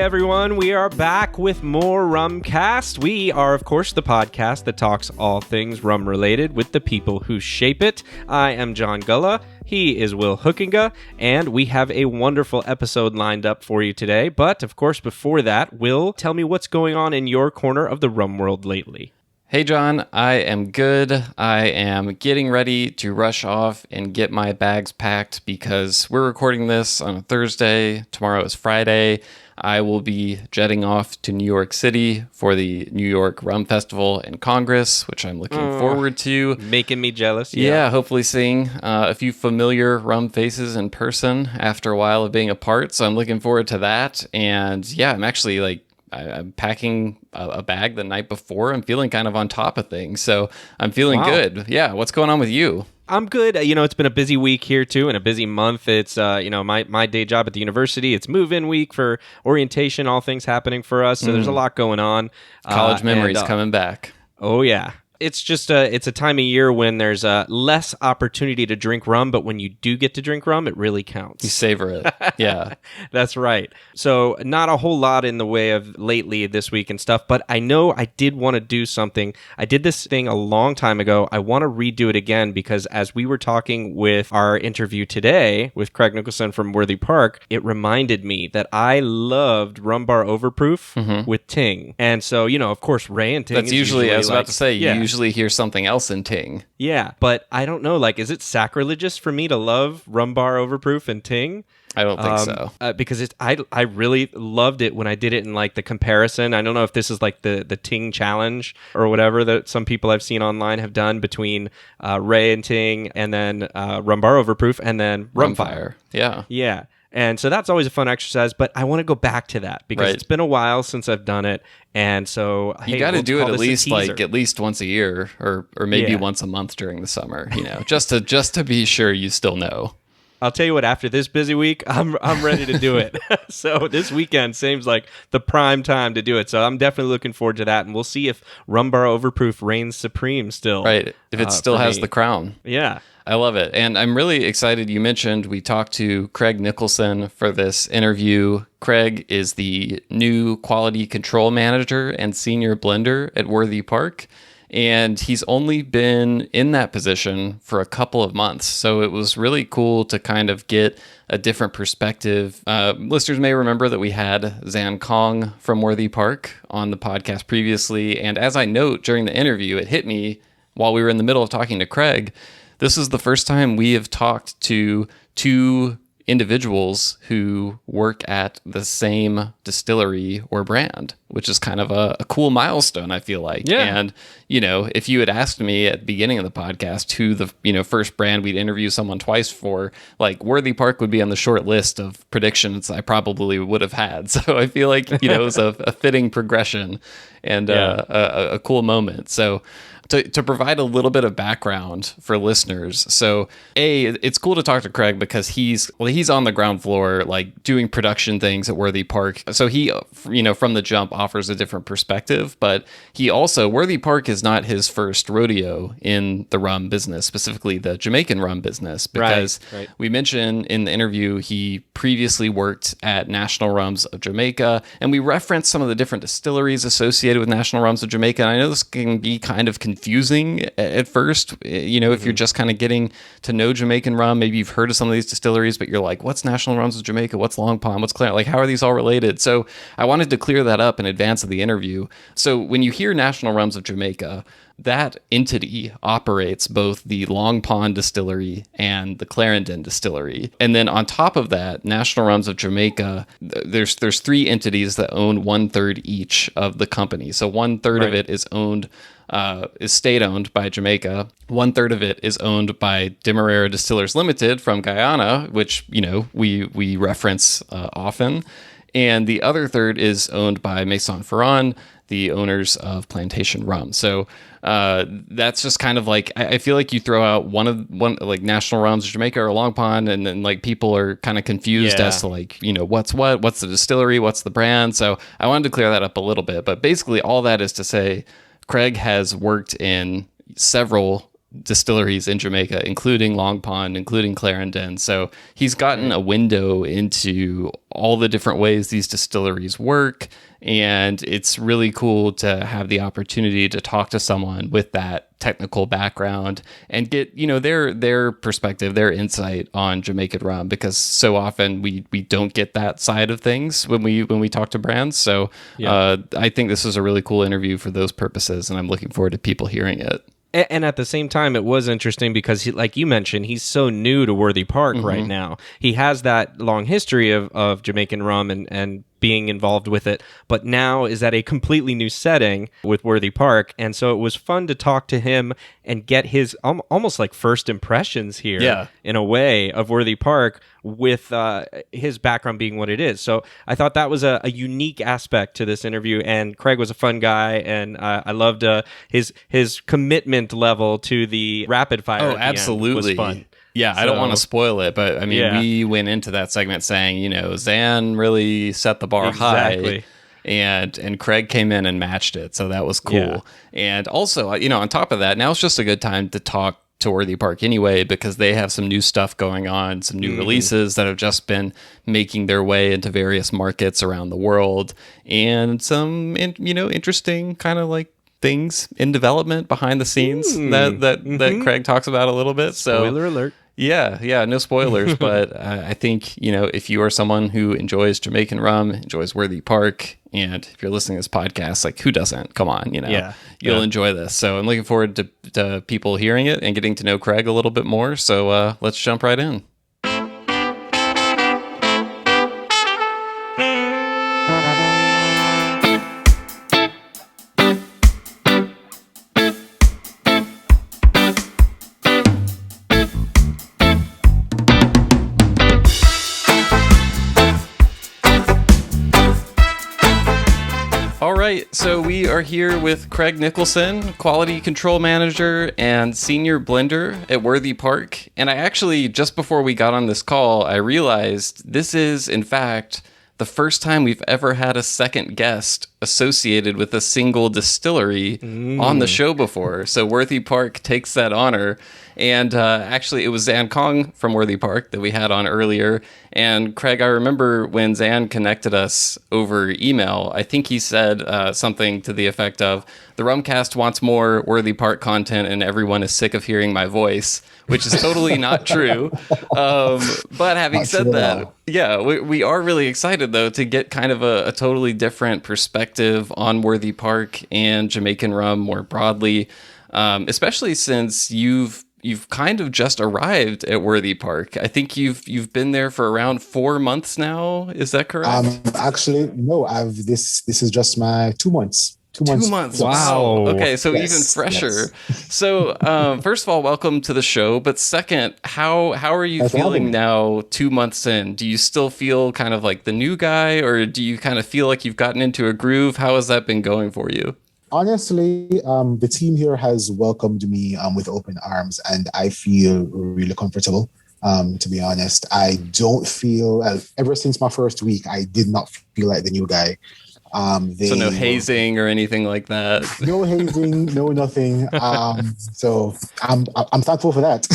everyone. We are back with more Rumcast. We are, of course, the podcast that talks all things rum related with the people who shape it. I am John Gulla. He is Will Hookinga, and we have a wonderful episode lined up for you today. But, of course, before that, Will, tell me what's going on in your corner of the rum world lately. Hey, John, I am good. I am getting ready to rush off and get my bags packed because we're recording this on a Thursday. Tomorrow is Friday. I will be jetting off to New York City for the New York Rum Festival and Congress, which I'm looking forward to. Making me jealous. Yeah, hopefully seeing a few familiar rum faces in person after a while of being apart. So I'm looking forward to that. And yeah, I'm actually I'm packing a bag the night before. I'm feeling kind of on top of things. So I'm feeling good. Yeah. What's going on with you? I'm good. It's been a busy week here too, and a busy month. It's, my day job at the university. It's move-in week for orientation, all things happening for us. So there's a lot going on. College memories coming back. Oh, yeah. It's just it's a time of year when there's less opportunity to drink rum, but when you do get to drink rum, it really counts. You savor it. Yeah. That's right. So not a whole lot in the way of lately this week and stuff, but I know I did want to do something. I did this thing a long time ago. I want to redo it again because as we were talking with our interview today with Craig Nicholson from Worthy Park, it reminded me that I loved Rum Bar Overproof with Ting. And so, of course, Ray and Ting. That's usually I was about to say, yeah. Usually hear something else in Ting. Yeah, but I don't know, is it sacrilegious for me to love Rum Bar Overproof and Ting? I don't think so. Because I really loved it when I did it in the comparison. I don't know if this is the Ting challenge or whatever that some people I've seen online have done between Ray and Ting and then Rum Bar Overproof and then Rumfire. Yeah. Yeah. And so that's always a fun exercise, but I want to go back to that because it's been a while since I've done it. And so you got to do it at least once a year or maybe once a month during the summer, just to be sure you still know. I'll tell you what, after this busy week, I'm ready to do it. So this weekend seems like the prime time to do it. So I'm definitely looking forward to that. And we'll see if Rum Bar Overproof reigns supreme still. Right. If it still has the crown. Yeah. I love it. And I'm really excited. You mentioned we talked to Craig Nicholson for this interview. Craig is the new quality control manager and senior blender at Worthy Park. And he's only been in that position for a couple of months. So it was really cool to kind of get a different perspective. Listeners may remember that we had Zan Kong from Worthy Park on the podcast previously. And as I note during the interview, it hit me while we were in the middle of talking to Craig. This is the first time we have talked to two individuals who work at the same distillery or brand, which is kind of a cool milestone, I feel like. Yeah. And, if you had asked me at the beginning of the podcast who the first brand we'd interview someone twice for, Worthy Park would be on the short list of predictions I probably would have had. So I feel like, it was a fitting progression and a cool moment. So to provide a little bit of background for listeners. So it's cool to talk to Craig because he's on the ground floor, doing production things at Worthy Park. So he, from the jump offers a different perspective, but he also, Worthy Park is not his first rodeo in the rum business, specifically the Jamaican rum business, because we mentioned in the interview, he previously worked at National Rums of Jamaica, and we referenced some of the different distilleries associated with National Rums of Jamaica. And I know this can be kind of confusing at first, if you're just kind of getting to know Jamaican rum. Maybe you've heard of some of these distilleries, but you're like, what's National Rums of Jamaica? What's Long Pond? What's Clarendon? How are these all related? So I wanted to clear that up in advance of the interview. So when you hear National Rums of Jamaica, that entity operates both the Long Pond distillery and the Clarendon distillery. And then on top of that, National Rums of Jamaica, there's three entities that own 1/3 each of the company. So 1/3 of it is owned, is state-owned by Jamaica. 1/3 of it is owned by Demerara Distillers Limited from Guyana, which, we reference often. And the other third is owned by Maison Ferrand, the owners of Plantation Rum. So that's just kind of I feel like you throw out one National Rums of Jamaica or Long Pond, and then people are kind of confused as to what's the distillery, what's the brand. So I wanted to clear that up a little bit. But basically all that is to say, Craig has worked in several distilleries in Jamaica, including Long Pond, including Clarendon. So he's gotten a window into all the different ways these distilleries work. And it's really cool to have the opportunity to talk to someone with that technical background and get, you know, their perspective, their insight on Jamaican rum, because so often we don't get that side of things when we talk to brands. So I think this is a really cool interview for those purposes, and I'm looking forward to people hearing it. And at the same time, it was interesting because, like you mentioned, he's so new to Worthy Park right now. He has that long history of Jamaican rum and being involved with it, but now is at a completely new setting with Worthy Park. And so it was fun to talk to him and get his almost like first impressions here in a way of Worthy Park, with his background being what it is. So I thought that was a unique aspect to this interview, and Craig was a fun guy, and I loved his commitment level to the rapid fire. Oh, absolutely. Was fun. Yeah, I don't want to spoil it, but I mean, we went into that segment saying, you know, Zan really set the bar high, and Craig came in and matched it, so that was cool. Yeah. And also, you know, on top of that, now it's just a good time to talk to Worthy Park anyway, because they have some new stuff going on, some new releases that have just been making their way into various markets around the world, and some, you know, interesting kind of like things in development behind the scenes that Craig talks about a little bit. So spoiler alert. Yeah, no spoilers, but I think, you know, if you are someone who enjoys Jamaican rum, enjoys Worthy Park, and if you're listening to this podcast, like, who doesn't? Come on, you know, you'll enjoy this. So I'm looking forward to people hearing it and getting to know Craig a little bit more. So let's jump right in. So we are here with Craig Nicholson, Quality Control Manager and Senior Blender at Worthy Park. And I actually, just before we got on this call, I realized this is, in fact, the first time we've ever had a second guest associated with a single distillery on the show before. So Worthy Park takes that honor. And actually, it was Zan Kong from Worthy Park that we had on earlier. And Craig, I remember when Zan connected us over email, I think he said something to the effect of, the Rumcast wants more Worthy Park content and everyone is sick of hearing my voice, which is totally not true. But having said that, we are really excited, though, to get kind of a totally different perspective on Worthy Park and Jamaican rum more broadly, especially since you've kind of just arrived at Worthy Park. I think you've been there for around 4 months now. Is that correct? Actually, no. This is just my 2 months. 2 months. Wow. Okay, so even fresher. Yes. So, first of all, welcome to the show. But second, how are you feeling now 2 months in? Do you still feel kind of like the new guy, or do you kind of feel like you've gotten into a groove? How has that been going for you? Honestly, the team here has welcomed me with open arms, and I feel really comfortable. To be honest, I don't feel, ever since my first week, I did not feel like the new guy. So no hazing or anything like that. No hazing, no nothing. So I'm thankful for that.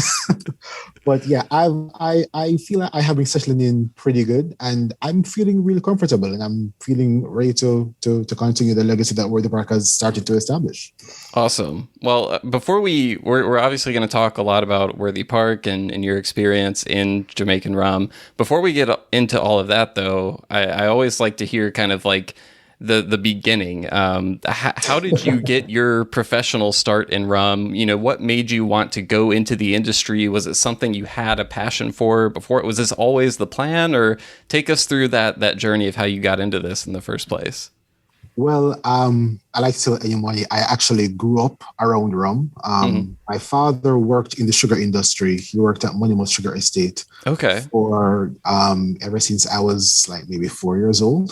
But yeah, I feel like I have been settling in pretty good, and I'm feeling really comfortable, and I'm feeling ready to continue the legacy that Worthy Park has started to establish. Awesome. Well, before we're obviously going to talk a lot about Worthy Park and your experience in Jamaican rum. Before we get into all of that, though, I always like to hear kind of like the beginning. How did you get your professional start in rum? You know, what made you want to go into the industry? Was it something you had a passion for before? Was this always the plan? Or take us through that journey of how you got into this in the first place. Well, I like to tell anyone, I actually grew up around rum. My father worked in the sugar industry. He worked at Eponymous Sugar Estate. Okay. For ever since I was like maybe 5 years old.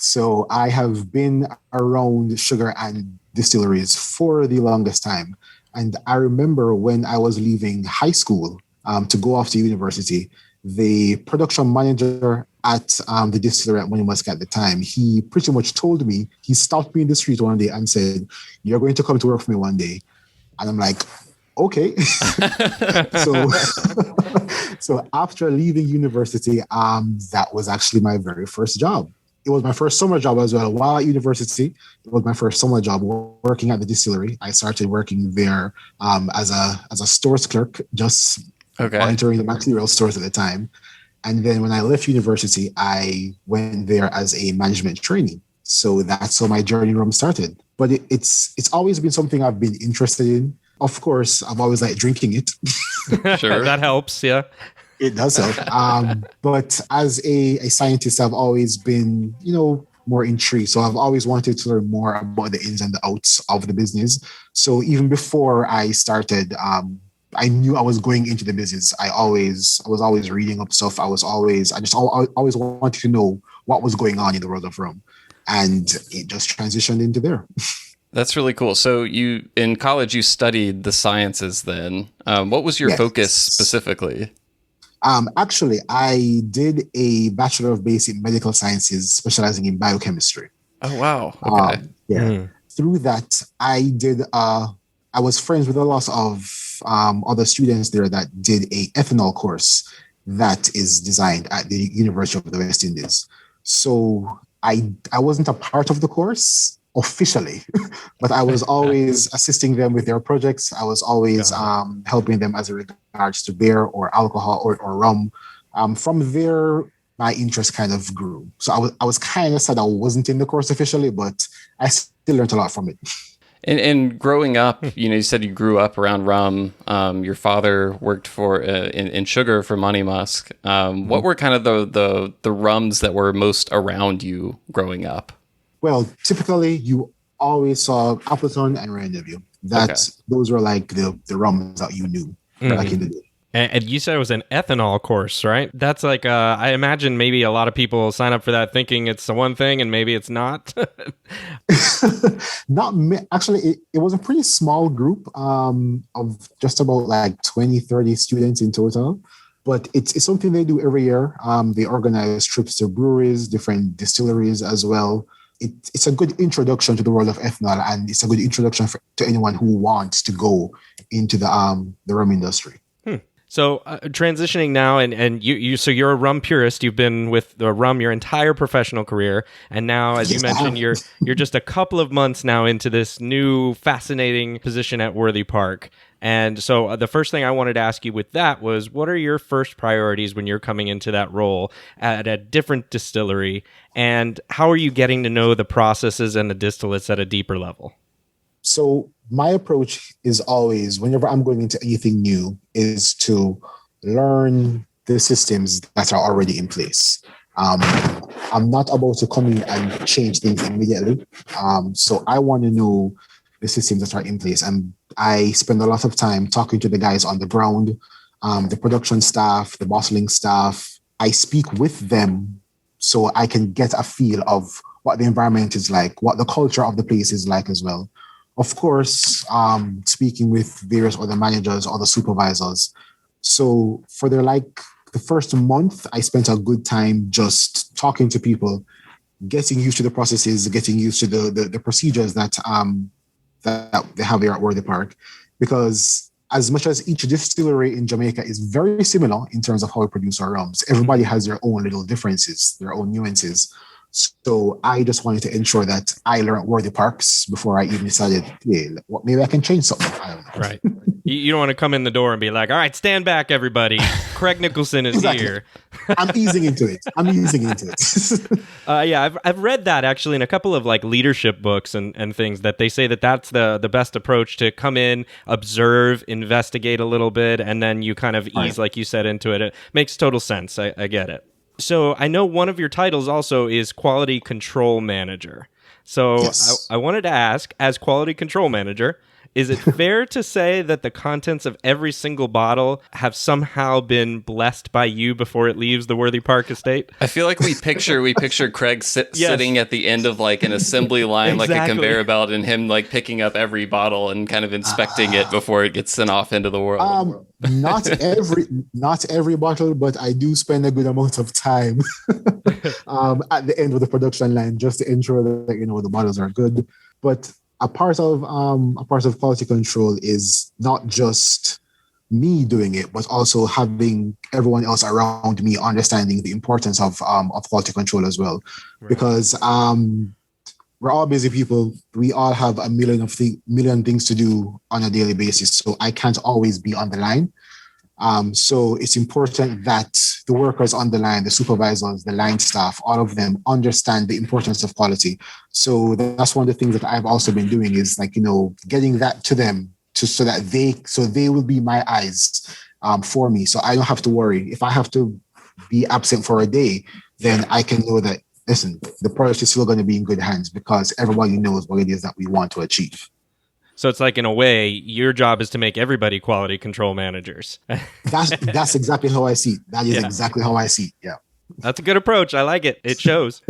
So I have been around sugar and distilleries for the longest time. And I remember when I was leaving high school to go off to university, the production manager at the distillery at Money at the time, he pretty much told me, he stopped me in the street one day and said, "You're going to come to work for me one day." And I'm like, okay. so so after leaving university, that was actually my very first job. It was my first summer job as well. While at university, it was my first summer job working at the distillery. I started working there as a stores clerk, just monitoring the material stores at the time. And then when I left university, I went there as a management trainee. So that's how my journey in rum started. But it's always been something I've been interested in. Of course, I've always liked drinking it. Sure, that helps. Yeah, it does help. But as a scientist, I've always been, more intrigued. So I've always wanted to learn more about the ins and the outs of the business. So even before I started, I knew I was going into the business. I was always reading up stuff. I just always wanted to know what was going on in the world of rum, and it just transitioned into there. That's really cool. So in college, you studied the sciences then. What was your focus specifically? Actually, I did a Bachelor of Basic Medical Sciences specializing in biochemistry. Oh, wow. Okay. Through that, I was friends with a lot of other students there that did a ethanol course that is designed at the University of the West Indies. So I wasn't a part of the course officially, but I was always assisting them with their projects. I was always helping them as regards to beer or alcohol or rum. From there, my interest kind of grew. So I was kind of sad I wasn't in the course officially, but I still learned a lot from it. And growing up, you said you grew up around rum. Your father worked in sugar for Money Musk. What were kind of the rums that were most around you growing up? Well, typically you always saw Appleton and Rendezvous. Those were like the rums that you knew back in the day. And you said it was an ethanol course, right? That's like, I imagine maybe a lot of people sign up for that thinking it's the one thing and maybe it's not. Actually, it was a pretty small group of just about like 20, 30 students in total. But it's something they do every year. They organize trips to breweries, different distilleries as well. It's a good introduction to the world of ethanol, and it's a good introduction to anyone who wants to go into the rum industry. So transitioning now, and so you're a rum purist. You've been with the rum your entire professional career, and now, as you mentioned, you're just a couple of months now into this new fascinating position at Worthy Park. And so the first thing I wanted to ask you with that was, what are your first priorities when you're coming into that role at a different distillery, and how are you getting to know the processes and the distillates at a deeper level? So my approach is always, whenever I'm going into anything new, is to learn the systems that are already in place. I'm not about to come in and change things immediately. So I want to know the systems that are in place. And I spend a lot of time talking to the guys on the ground, the production staff, the bottling staff. I speak with them so I can get a feel of what the environment is like, what the culture of the place is like as well. Of course, speaking with various other managers or the supervisors. So for the first month, I spent a good time just talking to people, getting used to the processes, getting used to the procedures that they have here at Worthy Park. Because as much as each distillery in Jamaica is very similar in terms of how we produce our rums, everybody has their own little differences, their own nuances. So I just wanted to ensure that I learned Worthy Parks before I even decided, maybe I can change something. I don't know. Right. You don't want to come in the door and be like, all right, stand back, everybody. Craig Nicholson is here. I'm easing into it. I've read that actually in a couple of like leadership books and things, that they say that that's the best approach, to come in, observe, investigate a little bit, and then you kind of ease, like you said, into it. It makes total sense. I get it. So I know one of your titles also is Quality Control Manager. So yes. I wanted to ask, as Quality Control Manager, is it fair to say that the contents of every single bottle have somehow been blessed by you before it leaves the Worthy Park estate? I feel like we picture Craig sitting at the end of like an assembly line, like a conveyor belt, and him like picking up every bottle and kind of inspecting it before it gets sent off into the world. Not every bottle, but I do spend a good amount of time at the end of the production line just to ensure that the bottles are good. But a part of quality control is not just me doing it, but also having everyone else around me understanding the importance of quality control as well. Right. Because we're all busy people. We all have a million things to do on a daily basis. So I can't always be on the line. So it's important that the workers on the line, the supervisors, the line staff, all of them understand the importance of quality. So that's one of the things that I've also been doing is getting that to them so that they will be my eyes for me. So I don't have to worry. If I have to be absent for a day, then I can know that, listen, the product is still going to be in good hands because everybody knows what it is that we want to achieve. So it's like, in a way, your job is to make everybody quality control managers. That's exactly how I see it. That is exactly how I see it. Yeah. That's a good approach. I like it. It shows.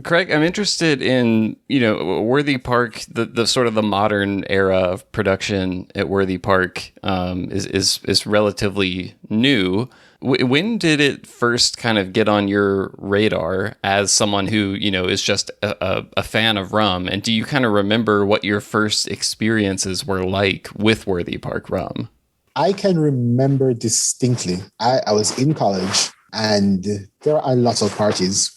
Craig, I'm interested in, Worthy Park, the sort of the modern era of production at Worthy Park is relatively new. When did it first kind of get on your radar as someone who, is just a fan of rum? And do you kind of remember what your first experiences were like with Worthy Park rum? I can remember distinctly. I was in college and there are lots of parties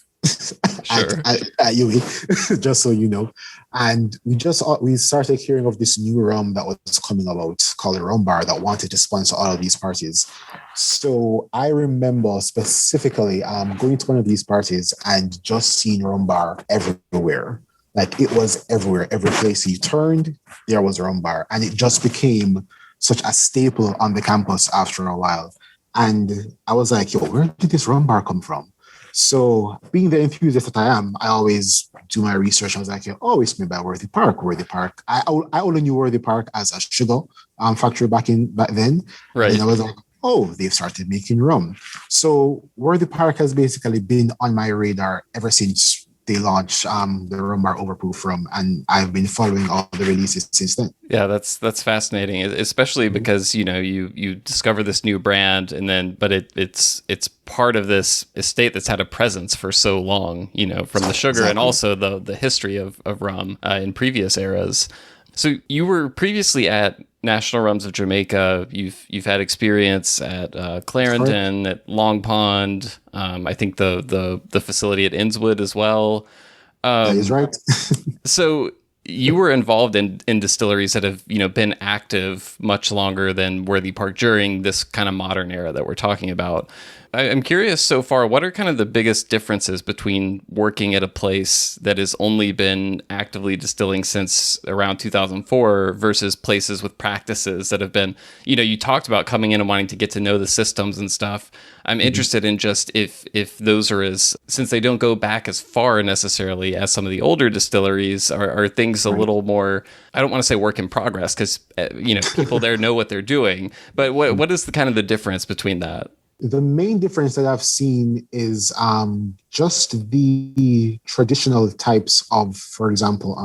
Sure. at UWI, just so you know. And we started hearing of this new rum that was coming about called Rum Bar that wanted to sponsor all of these parties. So I remember specifically going to one of these parties and just seeing Rum Bar everywhere. Like it was everywhere. Every place you turned, there was a Rum Bar. And it just became such a staple on the campus after a while. And I was like, yo, where did this Rum Bar come from? So being the enthusiast that I am, I always do my research. I was like, oh, it's made by Worthy Park. I only knew Worthy Park as a sugar factory back then. Right. And I was like, oh, they've started making rum. So Worthy Park has basically been on my radar ever since they launched the Rum Bar Overproof rum, and I've been following all the releases since then. Yeah, that's fascinating, especially because you discover this new brand, and then it's part of this estate that's had a presence for so long, from the sugar and also the history of rum in previous eras. So you were previously at National Rums of Jamaica. You've had experience at Clarendon, at Long Pond. I think the facility at Innswood as well. That is right. So you were involved in distilleries that have been active much longer than Worthy Park during this kind of modern era that we're talking about. I'm curious so far, what are kind of the biggest differences between working at a place that has only been actively distilling since around 2004 versus places with practices that have been, you talked about coming in and wanting to get to know the systems and stuff. I'm interested in just if those are since they don't go back as far necessarily as some of the older distilleries, are things a little more, I don't want to say work in progress because, people there know what they're doing, but what is the kind of the difference between that? The main difference that I've seen is just the traditional types of, for example,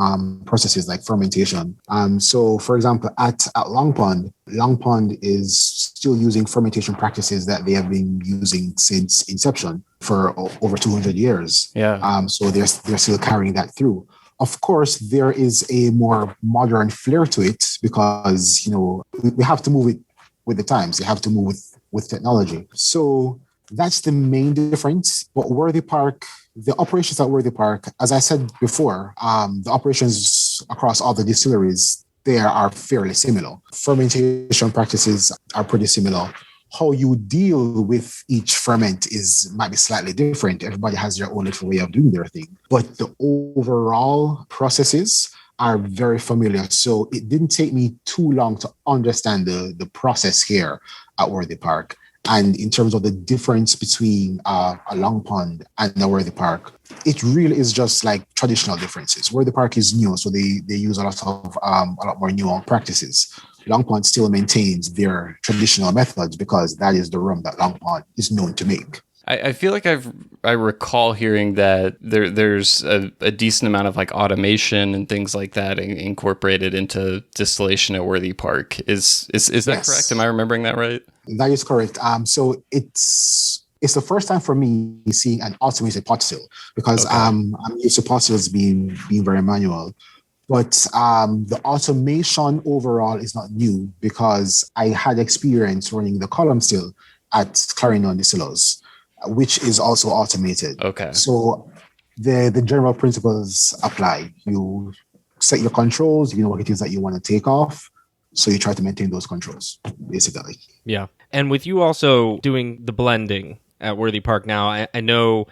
processes like fermentation. So, for example, at Long Pond is still using fermentation practices that they have been using since inception for over 200 years. Yeah. So they're still carrying that through. Of course, there is a more modern flair to it because, we have to move it with the times. You have to move with technology. So that's the main difference. But Worthy Park, the operations at Worthy Park, as I said before, the operations across all the distilleries there are fairly similar. Fermentation practices are pretty similar. How you deal with each ferment might be slightly different. Everybody has their own little way of doing their thing. But the overall processes are very familiar. So it didn't take me too long to understand the process here at Worthy Park. And in terms of the difference between a Long Pond and a Worthy Park, it really is just like traditional differences. Worthy Park is new, so they use a lot more newer practices. Long Pond still maintains their traditional methods because that is the rum that Long Pond is known to make. I feel like I recall hearing that there's a decent amount of like automation and things like that incorporated into distillation at Worthy Park. Is that correct? Am I remembering that right? That is correct. So it's the first time for me seeing an automated pot still because I'm used to pot stills being very manual. But the automation overall is not new because I had experience running the column still at Clarendon Distillers, which is also automated. Okay. So the general principles apply. You set your controls, you know what it is that you want to take off. So you try to maintain those controls, basically. Yeah. And with you also doing the blending at Worthy Park now, I know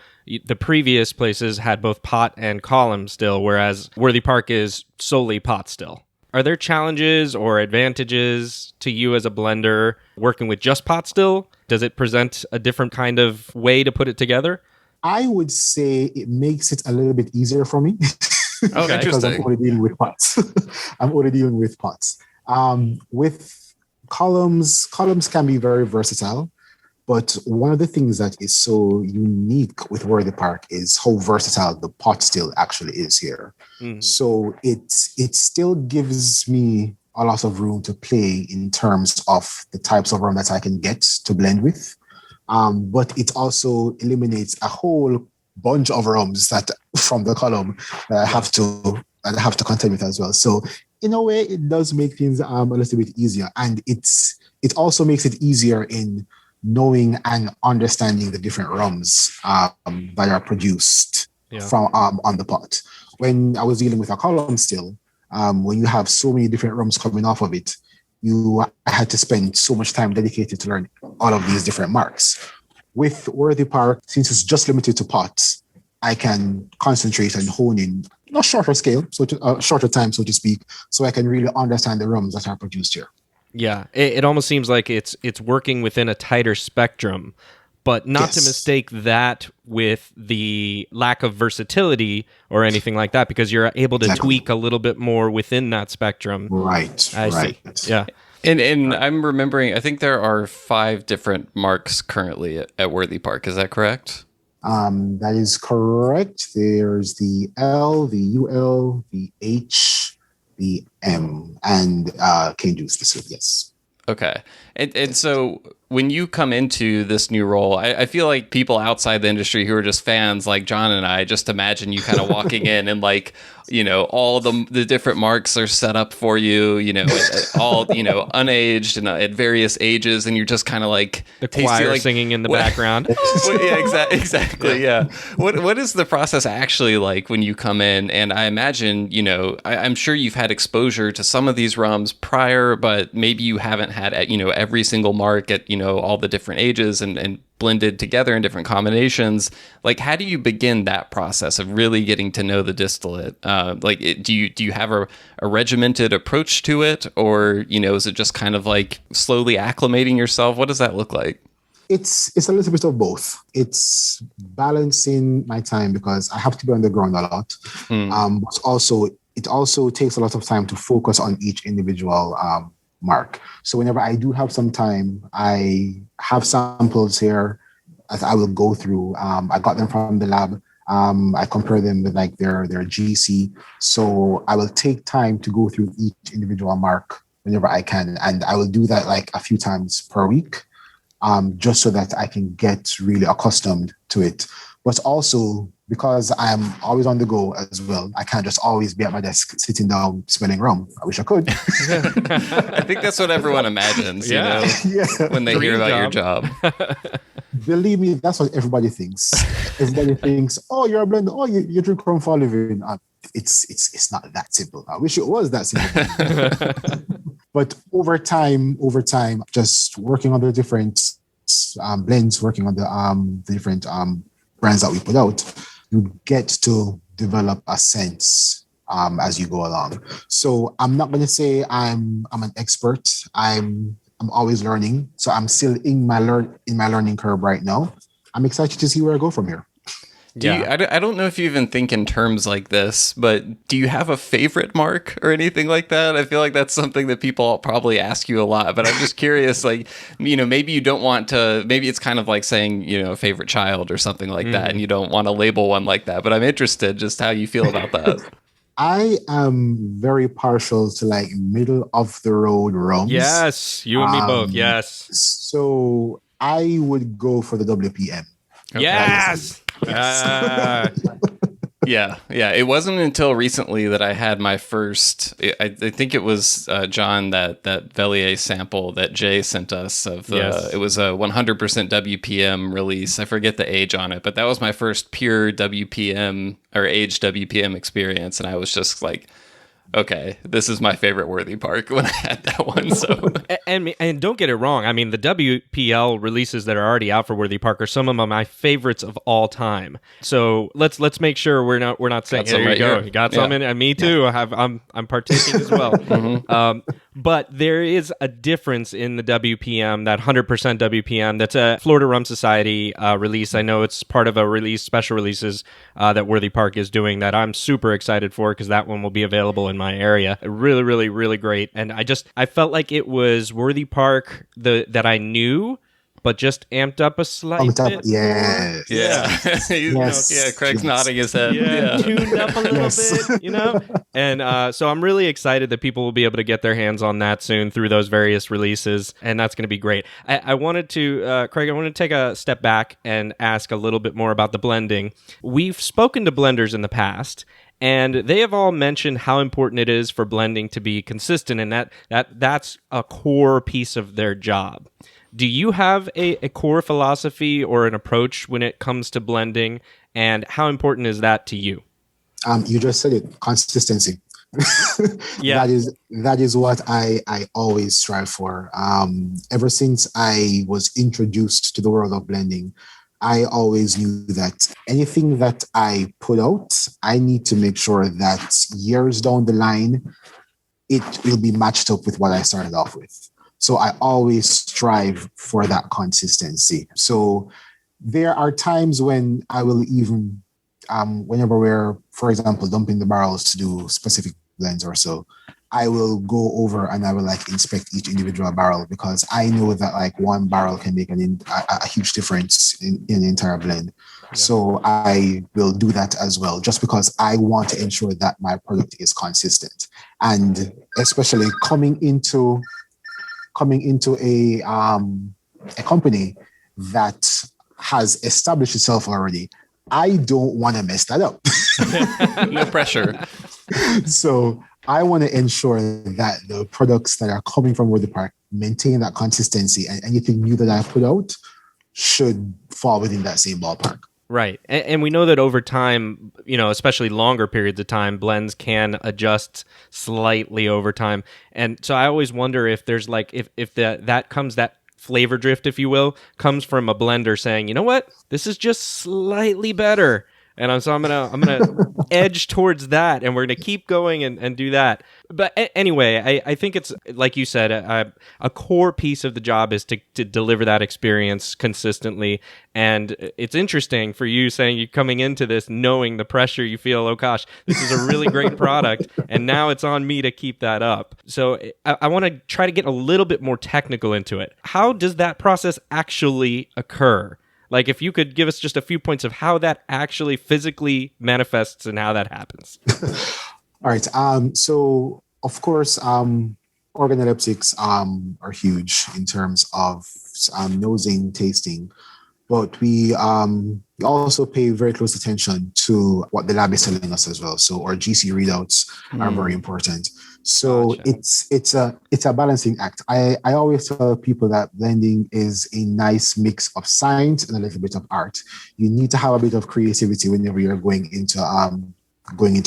the previous places had both pot and column still, whereas Worthy Park is solely pot still. Are there challenges or advantages to you as a blender working with just pot still? Does it present a different kind of way to put it together? I would say it makes it a little bit easier for me. Oh, Okay. Because I'm interesting. already dealing with pots. I'm already dealing with pots. With columns can be very versatile. But one of the things that is so unique with Worthy Park is how versatile the pot still actually is here. Mhm. So it still gives me a lot of room to play in terms of the types of rum that I can get to blend with. But it also eliminates a whole bunch of rums that from the column that I have to contend with as well. So in a way, it does make things a little bit easier, and it also makes it easier in knowing and understanding the different rums that are produced from on the pot. When I was dealing with a column still, when you have so many different rums coming off of it, I had to spend so much time dedicated to learn all of these different marks. With Worthy Park, since it's just limited to pots, I can concentrate and hone in a shorter scale, shorter time, so to speak, so I can really understand the rums that are produced here. Yeah, it almost seems like it's working within a tighter spectrum, but not to mistake that with the lack of versatility or anything like that, because you're able to tweak a little bit more within that spectrum. Right. I see. Yeah. And I'm remembering, I think there are 5 different marks currently at Worthy Park. Is that correct? That is correct. There's the L, the UL, the H, the M, and cane juice distilled, yes. Okay. And so when you come into this new role, I feel like people outside the industry who are just fans like John and I just imagine you kind of walking in and like, you know, all the different marks are set up for you, you know, all, you know, unaged and at various ages. And you're just kind of like the choir singing in the background. Yeah, exactly. Yeah. What is the process actually like when you come in? And I imagine, you know, I'm sure you've had exposure to some of these rums prior, but maybe you haven't had, you know, every single mark at, you know, all the different ages and blended together in different combinations. Like, how do you begin that process of really getting to know the distillate? Do you have a regimented approach to it, or, you know, is it just kind of like slowly acclimating yourself? What does that look like? It's a little bit of both. It's balancing my time because I have to be on the ground a lot. But also, it also takes a lot of time to focus on each individual mark. So whenever I do have some time, I have samples here that I will go through. I got them from the lab. I compare them with like their GC. So I will take time to go through each individual mark whenever I can. And I will do that like a few times per week, just so that I can get really accustomed to it. But also because I'm always on the go as well, I can't just always be at my desk sitting down smelling rum. I wish I could. I think that's what everyone imagines, you know, when they hear about your job. Believe me, that's what everybody thinks. Everybody thinks, oh, you're a blender. Oh, you drink rum for a living. It's not that simple. I wish it was that simple. But over time, just working on the different blends, working on the different brands that we put out, you get to develop a sense as you go along. So I'm not going to say I'm an expert. I'm always learning. So I'm still in my learning curve right now. I'm excited to see where I go from here. I don't know if you even think in terms like this, but do you have a favorite mark or anything like that? I feel like that's something that people probably ask you a lot, but I'm just curious, like, you know, maybe you don't want to, maybe it's kind of like saying, you know, favorite child or something like that, and you don't want to label one like that, but I'm interested just how you feel about that. I am very partial to like middle of the road rums. Yes, you and me both. Yes. So I would go for the WPM. Yes. Yeah. It wasn't until recently that I had my first. I think it was John that Velier sample that Jay sent us of the. Yes. It was a 100% WPM release. I forget the age on it, but that was my first pure WPM or aged WPM experience, and I was just like, okay, this is my favorite Worthy Park when I had that one. So and don't get it wrong. I mean, the WPL releases that are already out for Worthy Park are some of my favorites of all time. So let's make sure we're not saying, Got some here you right go, here. you got some in, and me too. I'm partaking as well. But there is a difference in the WPM, that 100% WPM. That's a Florida Rum Society release. I know it's part of a release, special releases that Worthy Park is doing that I'm super excited for, because that one will be available in my area. Really, really, really great. And I felt like it was Worthy Park that I knew, but just amped up a slight bit. Yes. yeah, Yes. yeah. Craig's Yes. nodding his head. Yeah, tuned up a little Yes. bit, And so I'm really excited that people will be able to get their hands on that soon through those various releases, and that's going to be great. I wanted to, Craig, I want to take a step back and ask a little bit more about the blending. We've spoken to blenders in the past, and they have all mentioned how important it is for blending to be consistent, and that's a core piece of their job. Do you have a core philosophy or an approach when it comes to blending, and how important is that to you? You just said it, consistency. Yeah. That is what I always strive for. Ever since I was introduced to the world of blending, I always knew that anything that I put out, I need to make sure that years down the line, it will be matched up with what I started off with. So I always strive for that consistency. So there are times when I will even, whenever we're, for example, dumping the barrels to do specific blends or so, I will go over and I will inspect each individual barrel, because I know that one barrel can make a huge difference in the entire blend. Yeah. So I will do that as well, just because I want to ensure that my product is consistent. And especially coming into a company that has established itself already, I don't want to mess that up. No pressure. So I want to ensure that the products that are coming from Worthy Park maintain that consistency, and anything new that I put out should fall within that same ballpark. Right. And we know that over time, especially longer periods of time, blends can adjust slightly over time. And so I always wonder if there's if that flavor drift, if you will, comes from a blender saying, you know what, this is just slightly better. And I'm gonna edge towards that, and we're gonna keep going and do that. But anyway, I think it's like you said, a core piece of the job is to deliver that experience consistently. And it's interesting for you saying you coming into this knowing the pressure you feel. Oh gosh, this is a really great product, and now it's on me to keep that up. So I want to try to get a little bit more technical into it. How does that process actually occur? If you could give us just a few points of how that actually physically manifests and how that happens. All right. So, of course, organoleptics are huge in terms of nosing, tasting. But we also pay very close attention to what the lab is telling us as well. So our GC readouts are very important. So gotcha. It's a balancing act. I always tell people that blending is a nice mix of science and a little bit of art. You need to have a bit of creativity whenever you're going into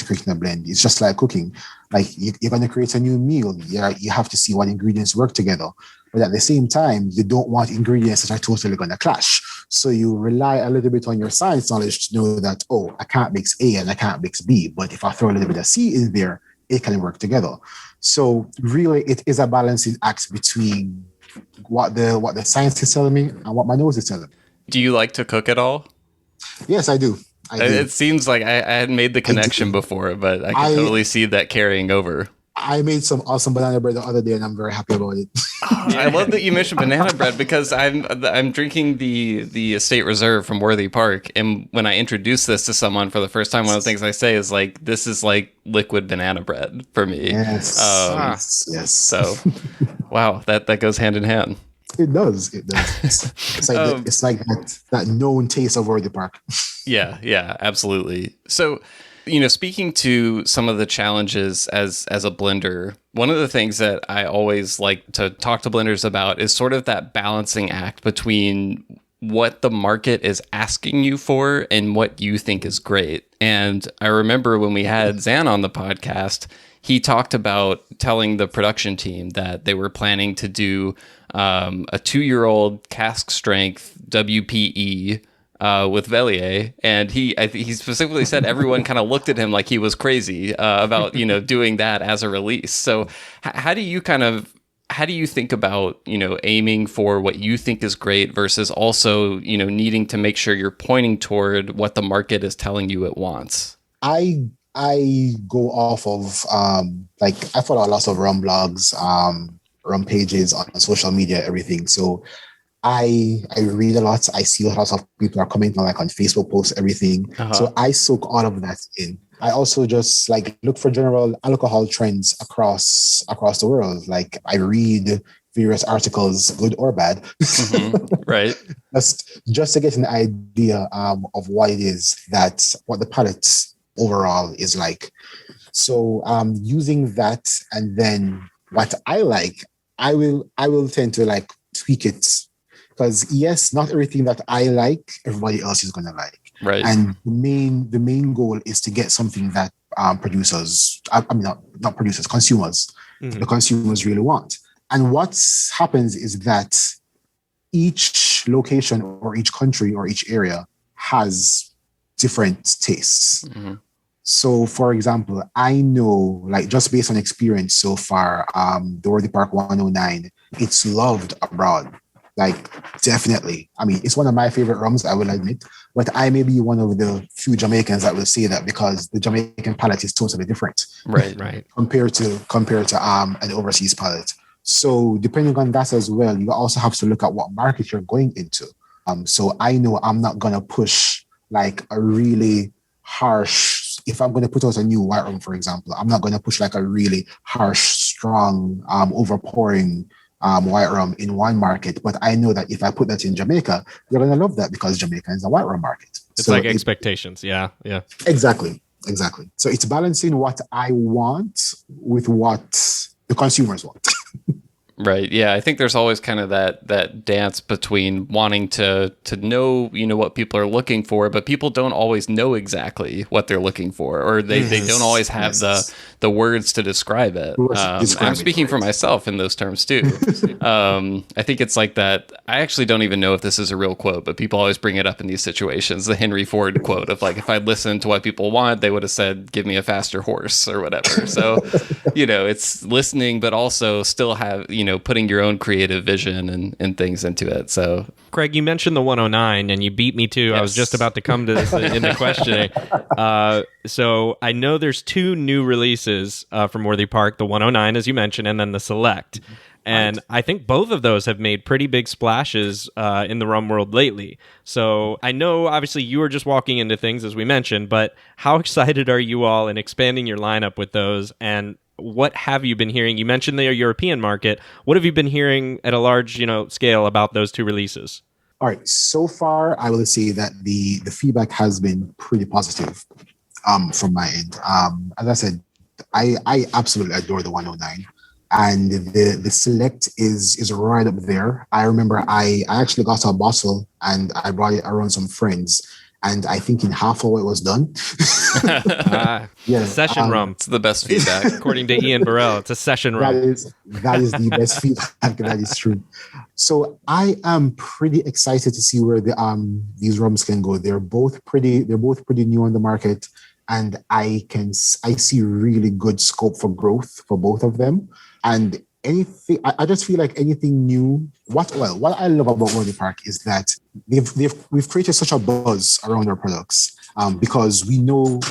creating a blend. It's just like cooking. You're going to create a new meal. You have to see what ingredients work together. But at the same time, you don't want ingredients that are totally going to clash. So you rely a little bit on your science knowledge to know that, I can't mix A and I can't mix B. But if I throw a little bit of C in there, it can work together. So really, it is a balancing act between what the science is telling me and what my nose is telling me. Do you like to cook at all? Yes, I do. It seems like I had made the connection before, but I can totally see that carrying over. I made some awesome banana bread the other day, and I'm very happy about it. I love that you mentioned banana bread, because I'm drinking the Estate Reserve from Worthy Park, and when I introduce this to someone for the first time, one of the things I say is this is like liquid banana bread for me. Yes. Yes. So, wow, that goes hand in hand. It does. It does. It's like it's like that known taste of Worthy Park. Yeah, absolutely. So, speaking to some of the challenges as a blender, one of the things that I always like to talk to blenders about is sort of that balancing act between what the market is asking you for and what you think is great. And I remember when we had Zan on the podcast, he talked about telling the production team that they were planning to do a 2-year-old cask strength WPE with Velier, and he specifically said everyone kind of looked at him like he was crazy about doing that as a release. So how do you think about aiming for what you think is great versus also needing to make sure you're pointing toward what the market is telling you it wants? I go off of I follow lots of rum blogs, rum pages on social media, everything. So I read a lot. I see a lot of people are commenting on Facebook posts, everything. Uh-huh. So I soak all of that in. I also just look for general alcohol trends across the world. I read various articles, good or bad, right? just to get an idea of what it is what the palate overall is like. So using that, and then what I like, I will tend to tweak it. Because yes, not everything that I like, everybody else is going to like. Right. And the main goal is to get something that consumers, mm-hmm. the consumers really want. And what happens is that each location or each country or each area has different tastes. Mm-hmm. So, for example, I know, just based on experience so far, the Worthy Park 109, it's loved abroad. Definitely. I mean, it's one of my favorite rums, I will admit, but I may be one of the few Jamaicans that will say that because the Jamaican palate is totally different. Right. compared to an overseas palate. So depending on that as well, you also have to look at what market you're going into. So I know I'm not going to push a really harsh, if I'm going to put out a new white rum, for example, I'm not going to push a really harsh, strong, overpouring white rum in one market, but I know that if I put that in Jamaica, they're going to love that because Jamaica is a white rum market. It's expectations. Yeah. Exactly. So it's balancing what I want with what the consumers want. Right. Yeah. I think there's always kind of that dance between wanting to know, what people are looking for, but people don't always know exactly what they're looking for, or they don't always have the words to describe it. I'm speaking for myself in those terms too. I think it's like that. I actually don't even know if this is a real quote, but people always bring it up in these situations. The Henry Ford quote of if I'd listened to what people want, they would have said, give me a faster horse or whatever. So, it's listening, but also still have, putting your own creative vision and things into it. So, Craig, you mentioned the 109 and you beat me too. Yes. I was just about to come to this in the questioning. So I know there's 2 new releases from Worthy Park, the 109, as you mentioned, and then the Select. And I think both of those have made pretty big splashes in the rum world lately. So I know, obviously, you were just walking into things, as we mentioned, but how excited are you all in expanding your lineup with those? And what have you been hearing? You mentioned the European market. What have you been hearing at a large, scale about those 2 releases? All right. So far, I will say that the feedback has been pretty positive from my end. As I said, I absolutely adore the 109. And the Select is right up there. I remember I actually got a bottle and I brought it around some friends. And I think in half hour it was done. Yeah, session rum. It's the best feedback. According to Ian Burrell, it's a session rum. That is the best feedback. That is true. So I am pretty excited to see where these rums can go. They're both pretty new on the market, and I see really good scope for growth for both of them. And I just feel like anything new. What I love about Worthy Park is that we've created such a buzz around our products because we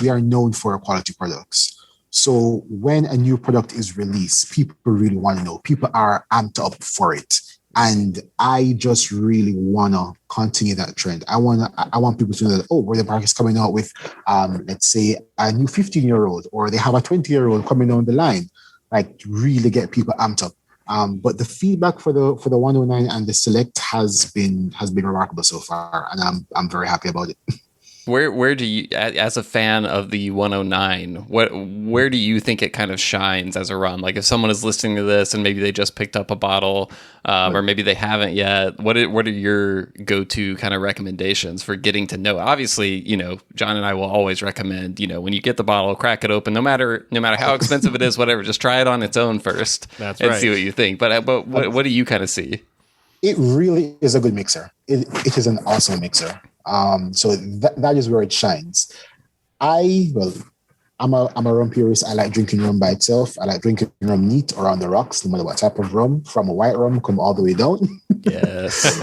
are known for our quality products. So when a new product is released, people really want to know. People are amped up for it, and I just really want to continue that trend. I want people to know that Worthy Park is coming out with, let's say, a new 15-year-old, or they have a 20-year-old coming down the line. Really get people amped up. But the feedback for the 109 and the select has been remarkable so far, and I'm very happy about it. Where do you, as a fan of the 109, where do you think it kind of shines as a rum? Like if someone is listening to this and maybe they just picked up a bottle, or maybe they haven't yet, what are your go-to kind of recommendations for getting to know? Obviously, John and I will always recommend, when you get the bottle, crack it open, no matter how expensive it is, whatever, just try it on its own first. That's and right. See what you think. But what do you kind of see? It really is a good mixer. It is an awesome mixer. So that is where it shines. I'm a rum purist. I like drinking rum by itself. I like drinking rum neat or on the rocks, no matter what type of rum, from a white rum, come all the way down. Yes.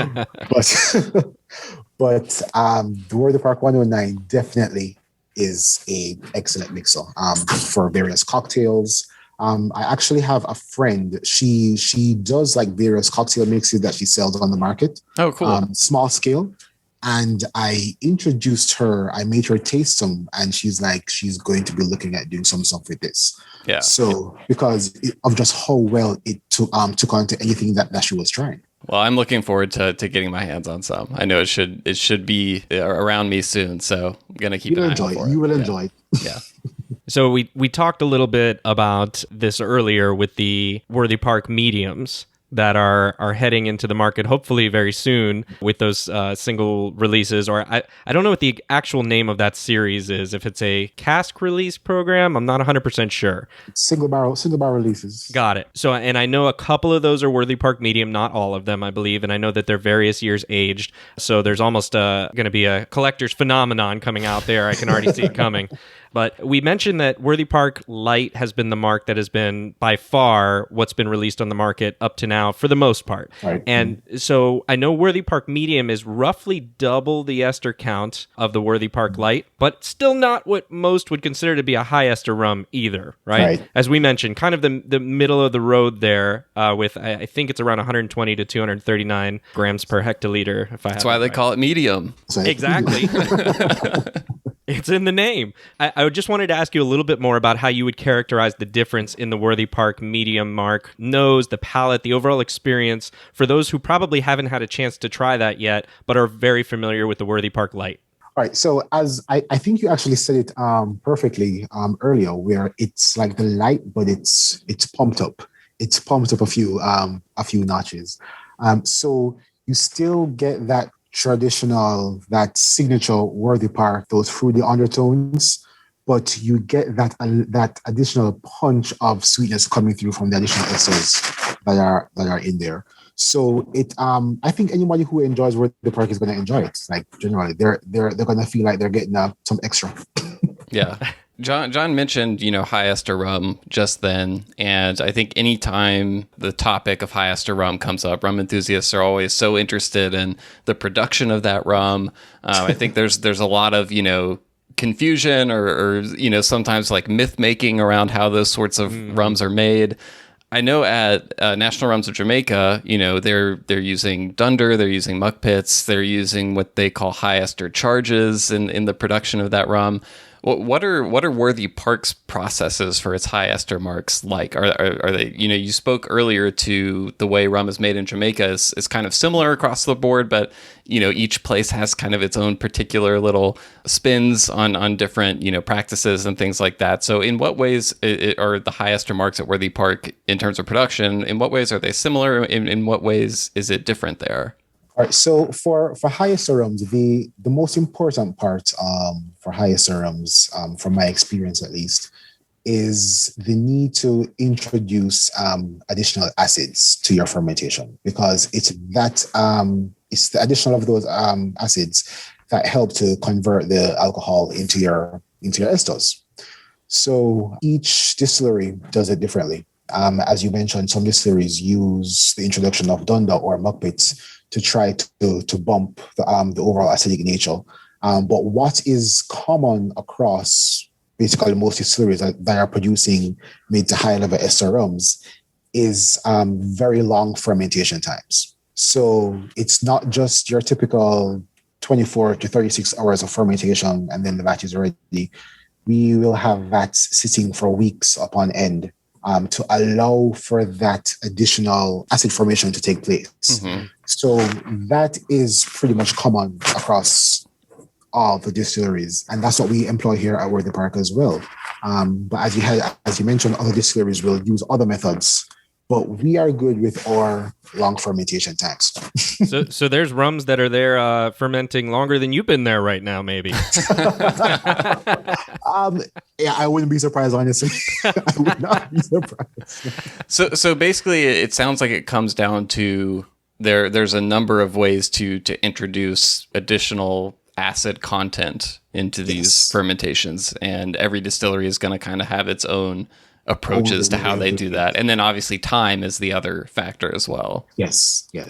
but the Worthy Park 109 definitely is a excellent mixer for various cocktails. I actually have a friend. She does like various cocktail mixes that she sells on the market. Oh, cool. Small scale. And I introduced her, I made her taste some, and she's like, she's going to be looking at doing some stuff with this. Yeah. So because of just how well it took on to anything that she was trying. Well, I'm looking forward to getting my hands on some. I know it should be around me soon, so I'm gonna keep an eye out for it. You will enjoy it. Yeah. So we talked a little bit about this earlier with the Worthy Park mediums that are heading into the market hopefully very soon with those single releases, or I don't know what the actual name of that series is, if it's a cask release program. I'm not 100% sure. Single barrel releases. Got it. So, and I know a couple of those are Worthy Park medium, not all of them, I believe, and I know that they're various years aged, so there's almost going to be a collector's phenomenon coming out there. I can already see it coming. But we mentioned that Worthy Park Light has been the mark that has been by far what's been released on the market up to now for the most part. Right. And so I know Worthy Park Medium is roughly double the ester count of the Worthy Park Light, but still not what most would consider to be a high ester rum either, right? As we mentioned, kind of the middle of the road there with, I think it's around 120 to 239 grams per hectoliter. That's why they call it medium. Exactly. It's in the name. I just wanted to ask you a little bit more about how you would characterize the difference in the Worthy Park medium mark, nose, the palate, the overall experience for those who probably haven't had a chance to try that yet, but are very familiar with the Worthy Park Light. All right. So as I think you actually said it perfectly earlier, where it's like the light, but it's pumped up. It's pumped up a few notches. So you still get that traditional, that signature Worthy Park, those fruity undertones, but you get that additional punch of sweetness coming through from the additional esters that are in there. So it I think anybody who enjoys Worthy Park is going to enjoy it. Like generally, they're going to feel like they're getting some extra. Yeah. John mentioned, high ester rum just then, and I think anytime the topic of high ester rum comes up, rum enthusiasts are always so interested in the production of that rum. I think there's a lot of, confusion or sometimes like myth making around how those sorts of rums are made. I know at National Rums of Jamaica, they're using dunder, they're using muck pits, they're using what they call high ester charges in the production of that rum. What are Worthy Park's processes for its high ester marks like? Are they, you spoke earlier to the way rum is made in Jamaica is kind of similar across the board, but each place has kind of its own particular little spins on different practices and things like that. So in what ways are the high ester marks at Worthy Park in terms of production? In what ways are they similar? In what ways is it different there? All right, so for high ester rums, the most important part for high ester rums, from my experience at least, is the need to introduce additional acids to your fermentation, because it's the addition of those acids that help to convert the alcohol into your esters. So each distillery does it differently. As you mentioned, some distilleries use the introduction of dunder or muck pits to try to bump the overall acidic nature. But what is common across basically most distilleries that are producing mid to high level ester rums is very long fermentation times. So it's not just your typical 24 to 36 hours of fermentation and then the batch is ready. We will have vats sitting for weeks upon end to allow for that additional acid formation to take place. So that is pretty much common across all the distilleries, and that's what we employ here at Worthy Park as well. But as you mentioned, other distilleries will use other methods, but we are good with our long fermentation tanks. So there's rums that are there fermenting longer than you've been there right now, maybe. Yeah, I wouldn't be surprised, honestly. I would not be surprised. So basically, it sounds like it comes down to there's a number of ways to introduce additional acid content into these fermentations, and every distillery is going to kind of have its own approaches to how they do that. And then obviously time is the other factor as well. Yes. Okay.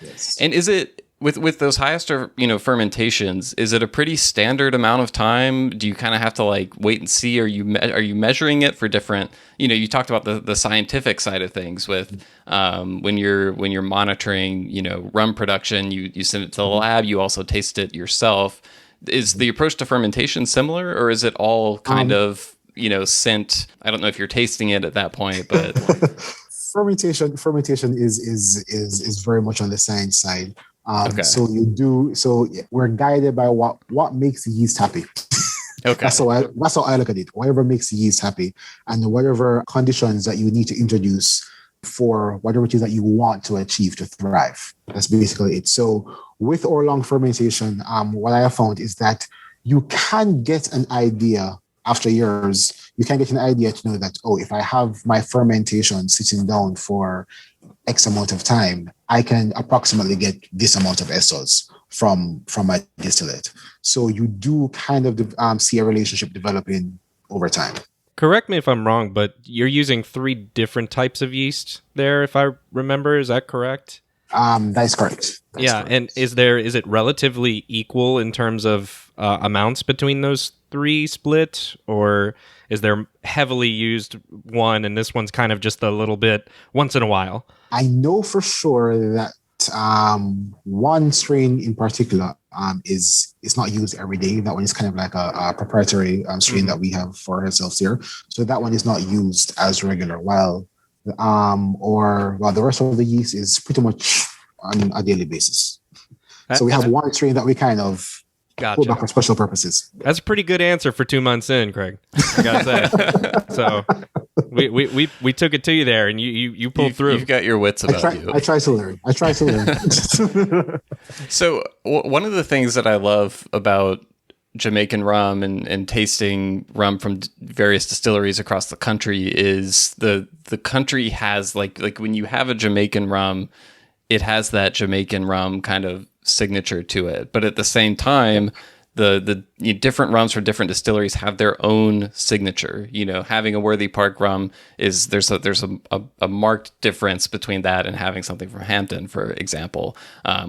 Yes. And is it with those highest fermentations, is it a pretty standard amount of time? Do you kind of have to like wait and see? Are you measuring it for different, you talked about the scientific side of things with when you're monitoring, rum production, you send it to the lab, you also taste it yourself. Is the approach to fermentation similar, or is it all kind of scent? I don't know if you're tasting it at that point, but fermentation is very much on the science side. Okay. So we're guided by what makes the yeast happy. Okay. That's how I look at it. Whatever makes the yeast happy, and whatever conditions that you need to introduce for whatever it is that you want to achieve to thrive. That's basically it. So with our long fermentation, what I have found is that you can get an idea after years. You can get an idea to know that, if I have my fermentation sitting down for X amount of time, I can approximately get this amount of esters from my distillate. So you do kind of see a relationship developing over time. Correct me if I'm wrong, but you're using 3 different types of yeast there, if I remember. Is that correct? That is correct. Correct. And is it relatively equal in terms of amounts between those 3 split, or is there heavily used one and this one's kind of just a little bit once in a while? I know for sure that one strain in particular is not used every day. That one is kind of like a proprietary strain that we have for ourselves here. So that one is not used as regular, while the rest of the yeast is pretty much on a daily basis. So we have one strain that we kind of pull back for special purposes. That's a pretty good answer for 2 months in, Craig. I gotta say. So we took it to you there, and you pulled through. You've got your wits about you. I try to learn. So one of the things that I love about Jamaican rum and tasting rum from various distilleries across the country is the country has like when you have a Jamaican rum, it has that Jamaican rum kind of signature to it. But at the same time, the different rums from different distilleries have their own signature. Having a Worthy Park rum there's a marked difference between that and having something from Hampton, for example,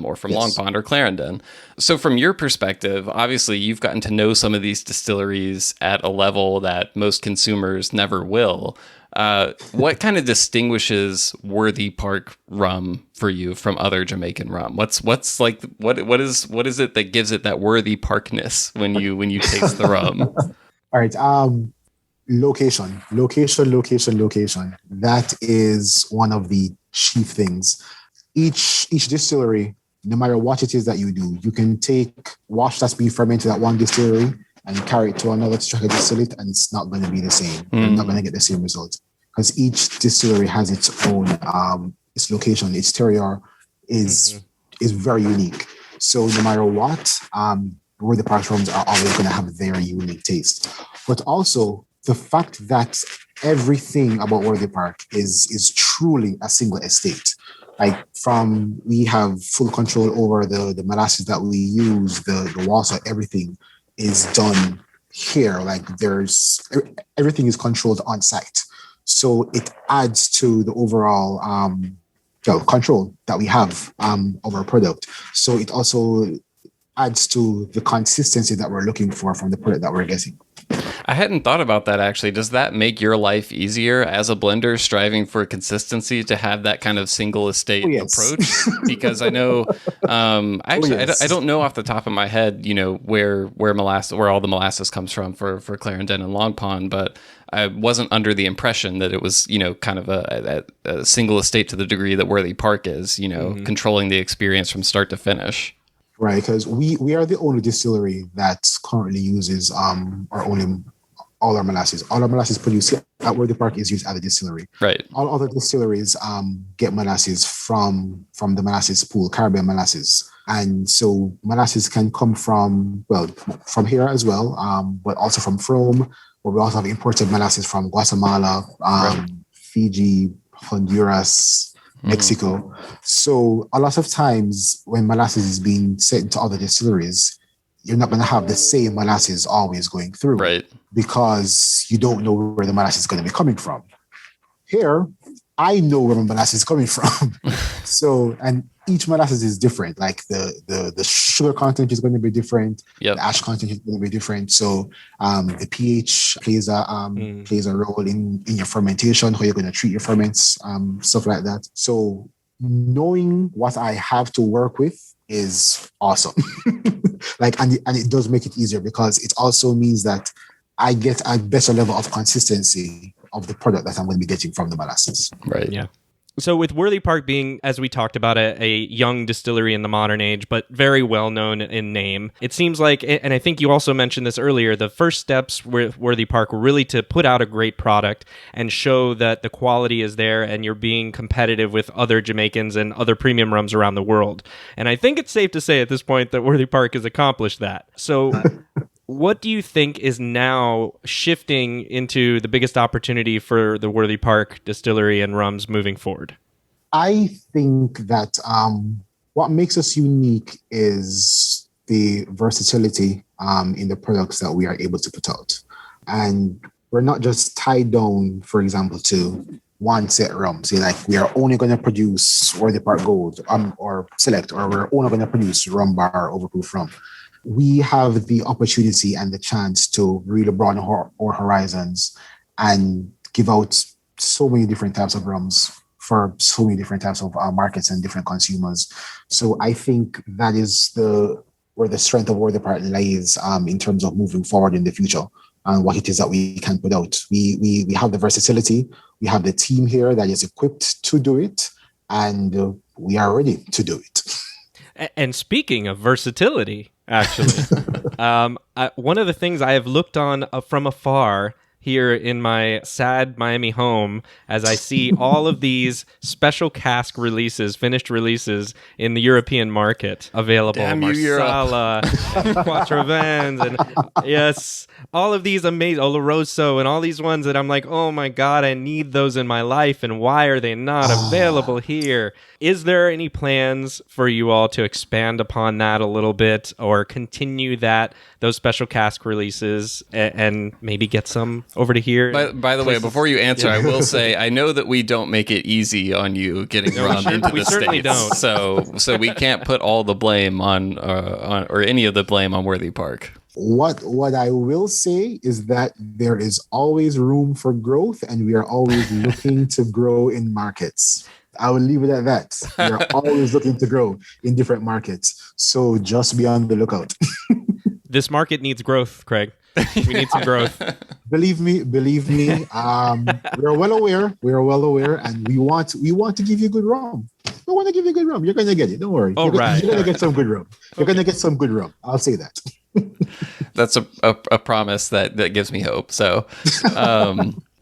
or from Long Pond or Clarendon. So from your perspective, obviously you've gotten to know some of these distilleries at a level that most consumers never will. What kind of distinguishes Worthy Park rum for you from other Jamaican rum? What is it that gives it that Worthy Parkness when you taste the rum? All right. Location. That is one of the chief things. Each distillery, no matter what it is that you do, you can take wash that's been fermented at one distillery and carry it to another to try to distill it, and it's not going to be the same. You're not going to get the same result, because each distillery has its own, its location, its terroir is very unique. So no matter what, Worthy Park rums are always going to have their unique taste. But also the fact that everything about Worthy Park is truly a single estate. Like we have full control over the molasses that we use, the water, everything is done here. Like everything is controlled on site. So it adds to the overall control that we have over our product. So it also adds to the consistency that we're looking for from the product that we're getting. I hadn't thought about that, actually. Does that make your life easier as a blender, striving for consistency, to have that kind of single estate approach? Because I know, I don't know off the top of my head, where all the molasses comes from for Clarendon and Long Pond, but I wasn't under the impression that it was, kind of a single estate to the degree that Worthy Park is, controlling the experience from start to finish. Right, because we are the only distillery that currently uses all our molasses. All our molasses produced at Worthy Park is used at the distillery. Right. All other distilleries get molasses from the molasses pool, Caribbean molasses. And so molasses can come from here as well, but also from Frome, but we also have imported molasses from Guatemala, Fiji, Honduras, Mexico. So a lot of times when molasses is being sent to other distilleries, you're not going to have the same molasses always going through, right? Because you don't know where the molasses is going to be coming from. Here, I know where the molasses is coming from. So, and each molasses is different. Like the sugar content is going to be different. Yep. The ash content is going to be different. So, the pH plays a role in your fermentation, how you're going to treat your ferments, stuff like that. So, knowing what I have to work with is awesome. And it does make it easier because it also means that I get a better level of consistency of the product that I'm going to be getting from the molasses. Right. Yeah. So with Worthy Park being, as we talked about, a young distillery in the modern age, but very well known in name, it seems like, and I think you also mentioned this earlier, the first steps with Worthy Park were really to put out a great product and show that the quality is there and you're being competitive with other Jamaicans and other premium rums around the world. And I think it's safe to say at this point that Worthy Park has accomplished that. So what do you think is now shifting into the biggest opportunity for the Worthy Park distillery and rums moving forward? I think that what makes us unique is the versatility in the products that we are able to put out. And we're not just tied down, for example, to one set rum. Say like we are only going to produce Worthy Park Gold or Select, or we're only going to produce Rum Bar Overproof Rum. We have the opportunity and the chance to really broaden our horizons and give out so many different types of rums for so many different types of markets and different consumers. So I think that is where the strength of Worthy Park lies in terms of moving forward in the future and what it is that we can put out. We have the versatility. We have the team here that is equipped to do it, and we are ready to do it. And speaking of versatility, actually, one of the things I have looked on from afar here in my sad Miami home as I see all of these special cask releases, finished releases in the European market available. Damn Marsala, Quattro Vans, and yes, all of these amazing Oloroso and all these ones that I'm like, oh my God, I need those in my life, and why are they not available here? Is there any plans for you all to expand upon that a little bit or continue those special cask releases and maybe get some over to here? By the way, before you answer, I will say I know that we don't make it easy on you getting rum into the certainly States. Don't. So we can't put all the blame on or any of the blame on Worthy Park. What I will say is that there is always room for growth, and we are always looking to grow in markets. I will leave it at that. We are always looking to grow in different markets. So just be on the lookout. This market needs growth, Craig. We need some growth. Believe me. We are well aware, and we want to give you good rum. We want to give you good rum. You're going to get it. Don't worry. You're going to get some good rum. You're going to get some good rum. I'll say that. That's a promise that gives me hope. So,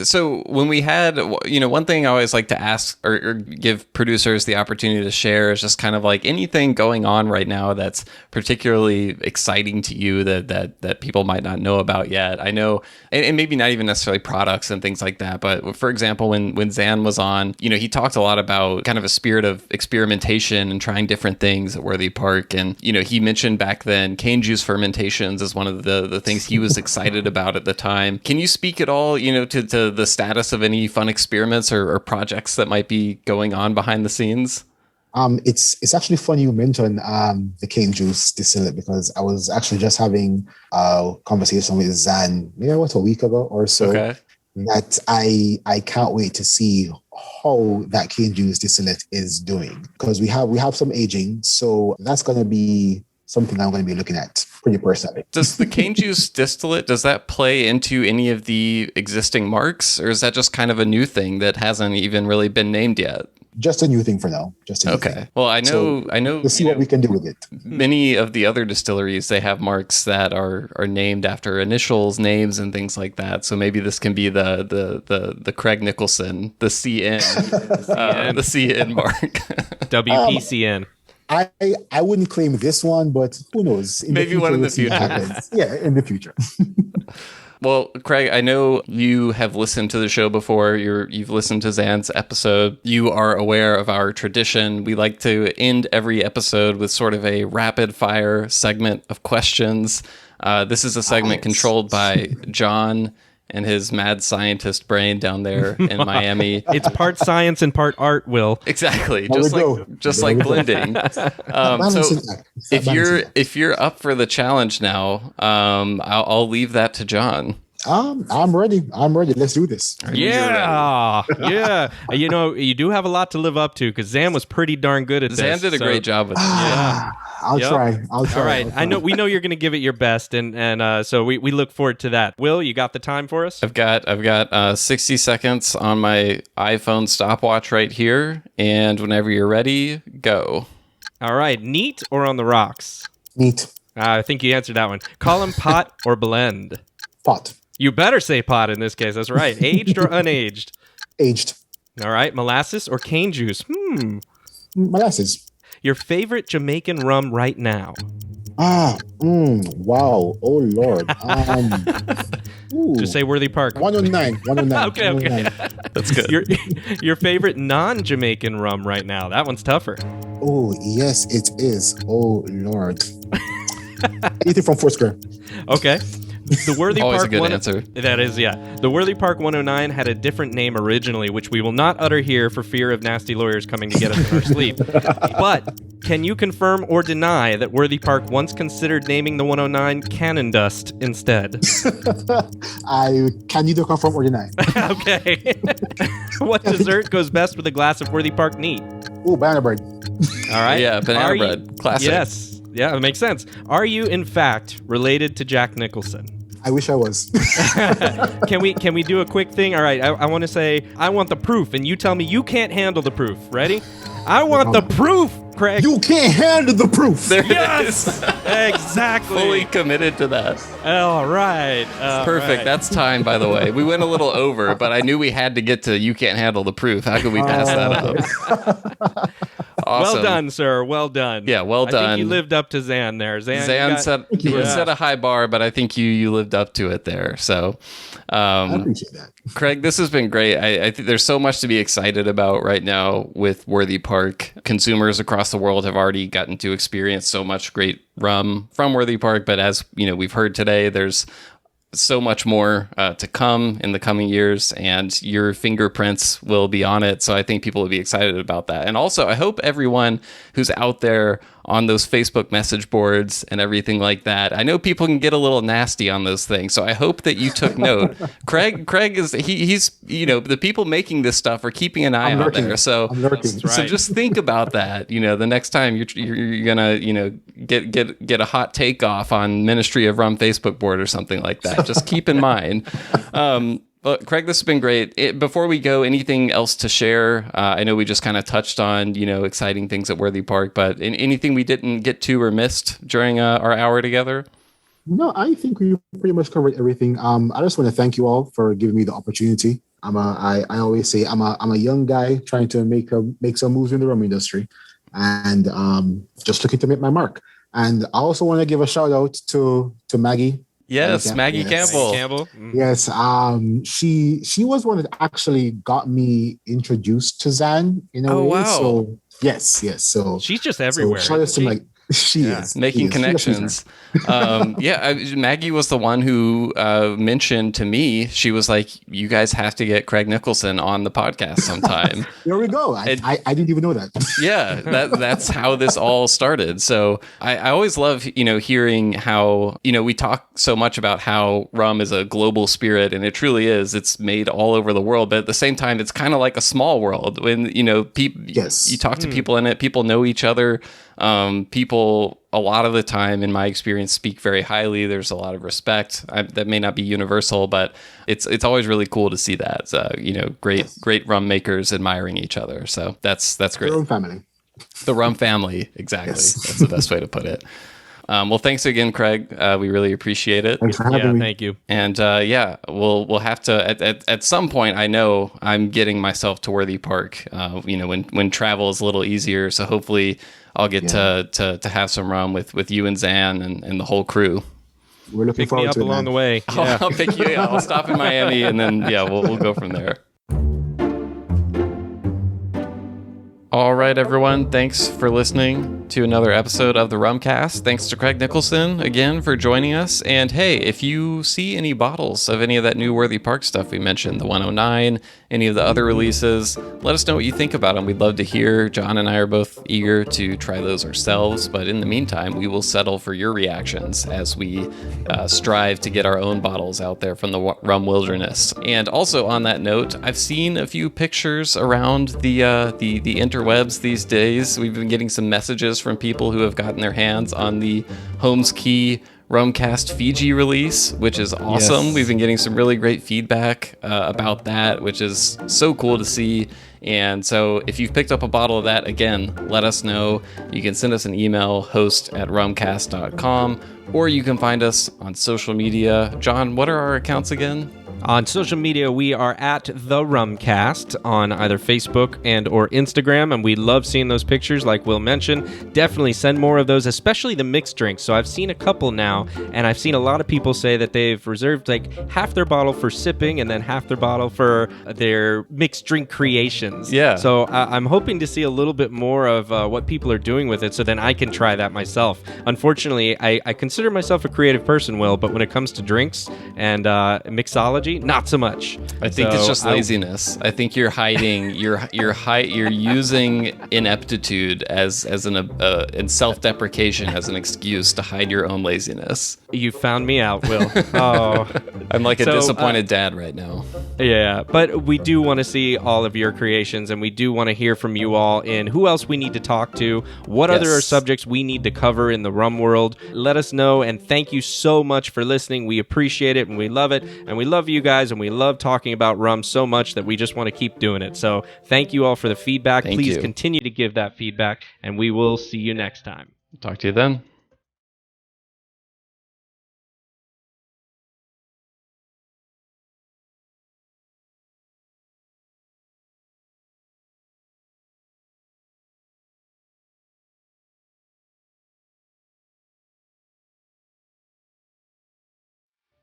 so when we had, one thing I always like to ask or give producers the opportunity to share is just kind of like anything going on right now that's particularly exciting to you that people might not know about yet. I know, and maybe not even necessarily products and things like that, but for example, when Zan was on, he talked a lot about kind of a spirit of experimentation and trying different things at Worthy Park. And, he mentioned back then cane juice fermentations as one of the things he was excited about at the time. Can you speak at all, to the status of any fun experiments or projects that might be going on behind the scenes? It's actually funny you mentioned the cane juice distillate, because I was actually just having a conversation with Zan maybe a week ago or so. Okay. That I can't wait to see how that cane juice distillate is doing, because we have some aging, so that's going to be something I'm going to be looking at pretty personally. Does the cane juice distillate, does that play into any of the existing marks, or is that just kind of a new thing that hasn't even really been named yet? Just a new thing for now. Just a new thing. Well, I know. Let's see what we can do with it. Many of the other distilleries, they have marks that are named after initials, names, and things like that. So maybe this can be the Craig Nicholson, the CN, the CN mark. WPCN. I wouldn't claim this one, but who knows? Maybe one in the future. Yeah, in the future. Well, Craig, I know you have listened to the show before. You've listened to Zan's episode. You are aware of our tradition. We like to end every episode with sort of a rapid fire segment of questions. This is a segment controlled by John and his mad scientist brain down there in Miami. It's part science and part art, Will. Exactly. Just like blending. So if you're up for the challenge now, I'll leave that to John. I'm ready. Let's do this. Yeah. You do have a lot to live up to because Zan was pretty darn good at this. Zan did a great job with it. Yeah. I'll try. All right. We know you're going to give it your best, and so we look forward to that. Will, you got the time for us? I've got 60 seconds on my iPhone stopwatch right here, and whenever you're ready, go. All right. Neat or on the rocks? Neat. I think you answered that one. Call them pot or blend? Pot. You better say pot in this case. That's right. Aged or unaged? Aged. All right. Molasses or cane juice? Molasses. Your favorite Jamaican rum right now? Wow. Oh, Lord. Just say Worthy Park. 109. Okay. That's good. Your favorite non-Jamaican rum right now? That one's tougher. Oh, yes, it is. Oh, Lord. Anything from Foursquare. Okay. The Worthy Always Park a good answer. That is, yeah. The Worthy Park 109 had a different name originally, which we will not utter here for fear of nasty lawyers coming to get us in our sleep. But can you confirm or deny that Worthy Park once considered naming the 109 Cannon Dust instead? I can neither confirm or deny. Okay. What dessert goes best with a glass of Worthy Park neat? Oh, banana bread. All right. Yeah, banana bread. Classic. Yes. Yeah, that makes sense. Are you, in fact, related to Jack Nicholson? I wish I was. Can we do a quick thing? All right, I want to say, I want the proof, and you tell me you can't handle the proof. Ready? I want the proof, Craig. You can't handle the proof. There yes! it is. Exactly. Fully committed to that. All right. Perfect. Right. That's time, by the way. We went a little over, but I knew we had to get to you can't handle the proof. How could we pass that up? Awesome. Well done, sir. Well done. Yeah, well done. I think you lived up to Zan there. Zan set a high bar, but I think you lived up to it there. So, I appreciate that. Craig, this has been great. I think there's so much to be excited about right now with Worthy Park. Consumers across the world have already gotten to experience so much great rum from Worthy Park, but as we've heard today, there's so much more to come in the coming years, and your fingerprints will be on it. So I think people will be excited about that. And also, I hope everyone who's out there on those Facebook message boards and everything like that, I know people can get a little nasty on those things. So I hope that you took note. Craig is he's the people making this stuff are keeping an eye out there. So so just think about that. The next time you're gonna get a hot take off on Ministry of Rum Facebook board or something like that. Just keep in mind. Well, Craig, this has been great. Before we go, anything else to share? I know we just kind of touched on, exciting things at Worthy Park, but anything we didn't get to or missed during our hour together? No, I think we pretty much covered everything. I just want to thank you all for giving me the opportunity. I always say I'm a young guy trying to make some moves in the rum industry, and just looking to make my mark. And I also want to give a shout out to Maggie. Yes, Maggie Campbell. Mm-hmm. Yes, she was one that actually got me introduced to Zan in a way. Wow. So yes. So she's just everywhere. So shout out to she is making connections. Maggie was the one who mentioned to me. She was like, "You guys have to get Craig Nicholson on the podcast sometime." There we go. I didn't even know that. Yeah, that's how this all started. So I always love hearing how we talk so much about how rum is a global spirit, and it truly is. It's made all over the world, but at the same time, it's kind of like a small world. When you talk to people in it, people know each other. People, a lot of the time, in my experience, speak very highly. There's a lot of respect. That may not be universal, but it's always really cool to see that. Great rum makers admiring each other. So that's great. The Rum family. The Rum family, exactly. Yes. That's the best way to put it. Well, thanks again, Craig. We really appreciate it. Thanks for having me. Thank you. And we'll have to at some point. I know I'm getting myself to Worthy Park. When travel is a little easier. So hopefully I'll get to have some rum with you and Zan and the whole crew. We're looking Pick me forward up to it, along man. the way. Yeah. I'll pick you. Yeah, I'll stop in Miami and then we'll go from there. All right, everyone. Thanks for listening to another episode of the Rumcast. Thanks to Craig Nicholson again for joining us. And hey, if you see any bottles of any of that new Worthy Park stuff we mentioned, the 109, any of the other releases, let us know what you think about them. We'd love to hear. John and I are both eager to try those ourselves. But in the meantime, we will settle for your reactions as we strive to get our own bottles out there from the rum wilderness. And also on that note, I've seen a few pictures around the interwebs these days. We've been getting some messages from people who have gotten their hands on the Holmes Key Rumcast Fiji release, which is awesome. Yes. We've been getting some really great feedback about that, which is so cool to see. And so if you've picked up a bottle of that, again, let us know. You can send us an email, host@rumcast.com, or you can find us on social media. John, what are our accounts again? On social media, we are at the Rumcast on either Facebook and or Instagram, and we love seeing those pictures like Will mentioned. Definitely send more of those, especially the mixed drinks. So I've seen a couple now, and I've seen a lot of people say that they've reserved like half their bottle for sipping and then half their bottle for their mixed drink creations. Yeah. So I'm hoping to see a little bit more of what people are doing with it so then I can try that myself. Unfortunately, I consider myself a creative person, Will, but when it comes to drinks and mixology, not so much. I think So it's just laziness. I think you're hiding. You're using ineptitude as and self-deprecation as an excuse to hide your own laziness. You found me out, Will. Oh, I'm like a So, disappointed dad right now. yeah. But we do want to see all of your creations, and we do want to hear from you all in who else we need to talk to, what Yes. other subjects we need to cover in the rum world. Let us know, and thank you so much for listening. We appreciate it, and we love it, and we love you guys, and we love talking about rum so much that we just want to keep doing it. So thank you all for the feedback. Thank Please you. continue to give that feedback, and we will see you next time. Talk to you then.